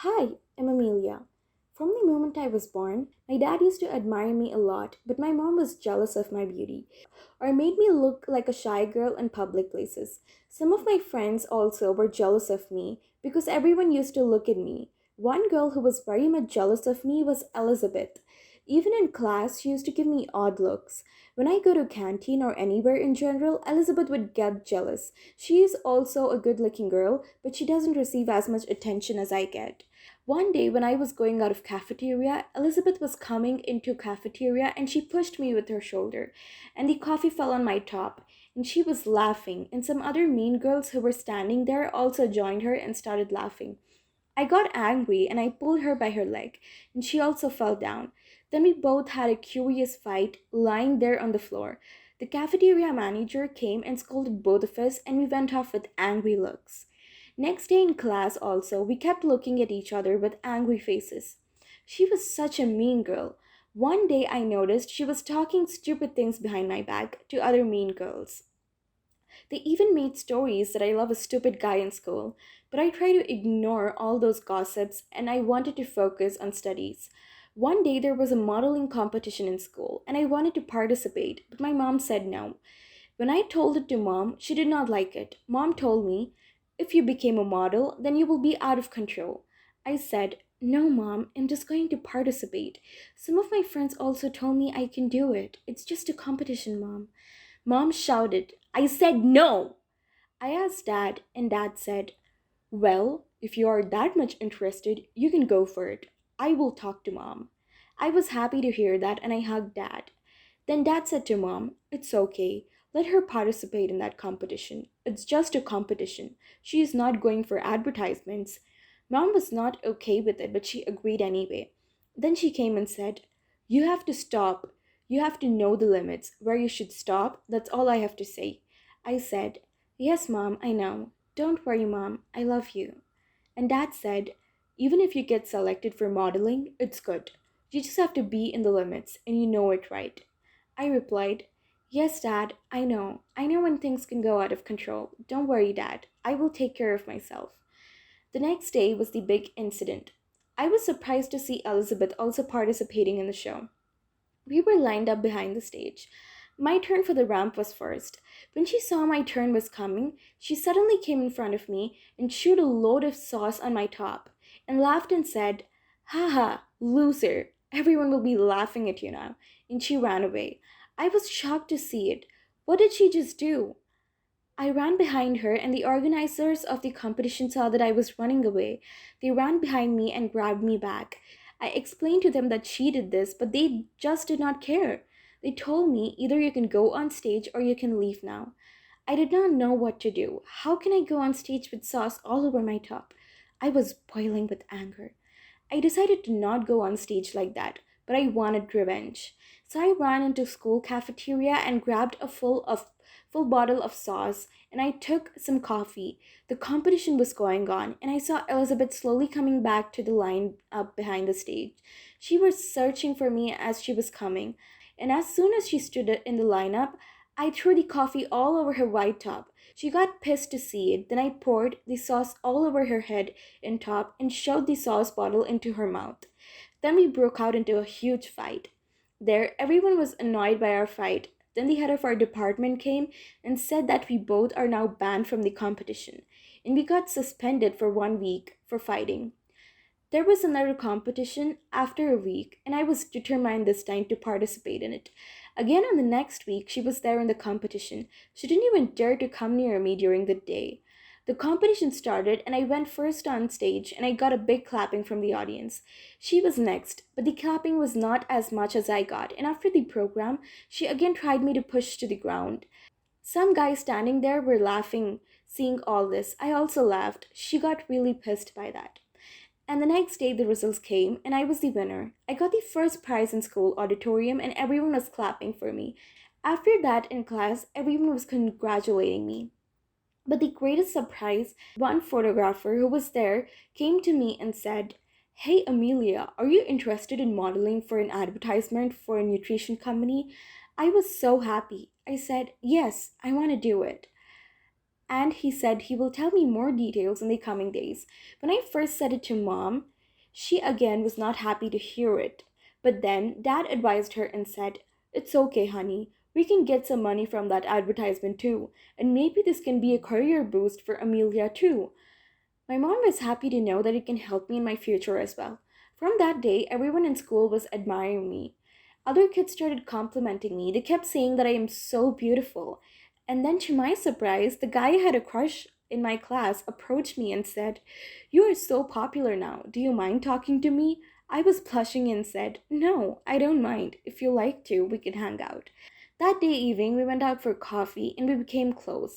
Hi, I'm Amelia. From the moment I was born, my dad used to admire me a lot, but my mom was jealous of my beauty, or made me look like a shy girl in public places. Some of my friends also were jealous of me because everyone used to look at me. One girl who was very much jealous of me was Elizabeth. Even in class, she used to give me odd looks. When I go to canteen or anywhere in general, Elizabeth would get jealous. She is also a good-looking girl, but she doesn't receive as much attention as I get. One day when I was going out of cafeteria, Elizabeth was coming into cafeteria and she pushed me with her shoulder, and the coffee fell on my top, and she was laughing, and some other mean girls who were standing there also joined her and started laughing. I got angry and I pulled her by her leg, and she also fell down. Then we both had a curious fight lying there on the floor. The cafeteria manager came and scolded both of us, and we went off with angry looks. Next day in class, also, we kept looking at each other with angry faces. She was such a mean girl. One day I noticed she was talking stupid things behind my back to other mean girls. They even made stories that I love a stupid guy in school, but I try to ignore all those gossips and I wanted to focus on studies. One day there was a modeling competition in school and I wanted to participate, but my mom said no. When I told it to mom, she did not like it. Mom told me, if you became a model, then you will be out of control. I said, no, mom, I'm just going to participate. Some of my friends also told me I can do it. It's just a competition, mom. Mom shouted, I said no! I asked dad, and dad said, well, if you are that much interested, you can go for it. I will talk to mom. I was happy to hear that and I hugged dad. Then dad said to mom, it's okay. Let her participate in that competition. It's just a competition. She is not going for advertisements. Mom was not okay with it, but she agreed anyway. Then she came and said, you have to stop. You have to know the limits, where you should stop. That's all I have to say. I said, yes, mom, I know. Don't worry, mom. I love you. And dad said, even if you get selected for modeling, it's good. You just have to be in the limits and you know it right. I replied, yes, dad, I know. I know when things can go out of control. Don't worry, dad. I will take care of myself. The next day was the big incident. I was surprised to see Elizabeth also participating in the show. We were lined up behind the stage. My turn for the ramp was first. When she saw my turn was coming, she suddenly came in front of me and chewed a load of sauce on my top and laughed and said, haha, loser. Everyone will be laughing at you now. And she ran away. I was shocked to see it. What did she just do? I ran behind her, and the organizers of the competition saw that I was running away. They ran behind me and grabbed me back. I explained to them that she did this, but they just did not care. They told me either you can go on stage or you can leave now. I did not know what to do. How can I go on stage with sauce all over my top? I was boiling with anger. I decided to not go on stage like that, but I wanted revenge. So I ran into school cafeteria and grabbed a full bottle of sauce and I took some coffee. The competition was going on and I saw Elizabeth slowly coming back to the line up behind the stage. She was searching for me as she was coming, and as soon as she stood in the lineup, I threw the coffee all over her white top. She got pissed to see it. Then I poured the sauce all over her head and top and shoved the sauce bottle into her mouth. Then we broke out into a huge fight. There, everyone was annoyed by our fight. Then the head of our department came and said that we both are now banned from the competition, and we got suspended for 1 week for fighting. There was another competition after a week, and I was determined this time to participate in it. Again, on the next week, she was there in the competition. She didn't even dare to come near me during the day. The competition started, and I went first on stage, and I got a big clapping from the audience. She was next, but the clapping was not as much as I got, and after the program, she again tried me to push to the ground. Some guys standing there were laughing, seeing all this. I also laughed. She got really pissed by that. And the next day, the results came, and I was the winner. I got the first prize in school auditorium, and everyone was clapping for me. After that, in class, everyone was congratulating me. But the greatest surprise, one photographer who was there came to me and said, hey Amelia, are you interested in modeling for an advertisement for a nutrition company? I was so happy. I said, yes, I want to do it. and he said he will tell me more details in the coming days. When I first said it to mom, she again was not happy to hear it. But then dad advised her and said, "It's okay, honey. We can get some money from that advertisement too, and maybe this can be a career boost for Amelia too." My mom was happy to know that it can help me in my future as well. From that day, everyone in school was admiring me. Other kids started complimenting me. They kept saying that I am so beautiful. And then, to my surprise, the guy I had a crush in my class approached me and said, "You are so popular now. Do you mind talking to me?" I was blushing and said, "No, I don't mind. If you like to, we can hang out." That day evening, we went out for coffee and we became close.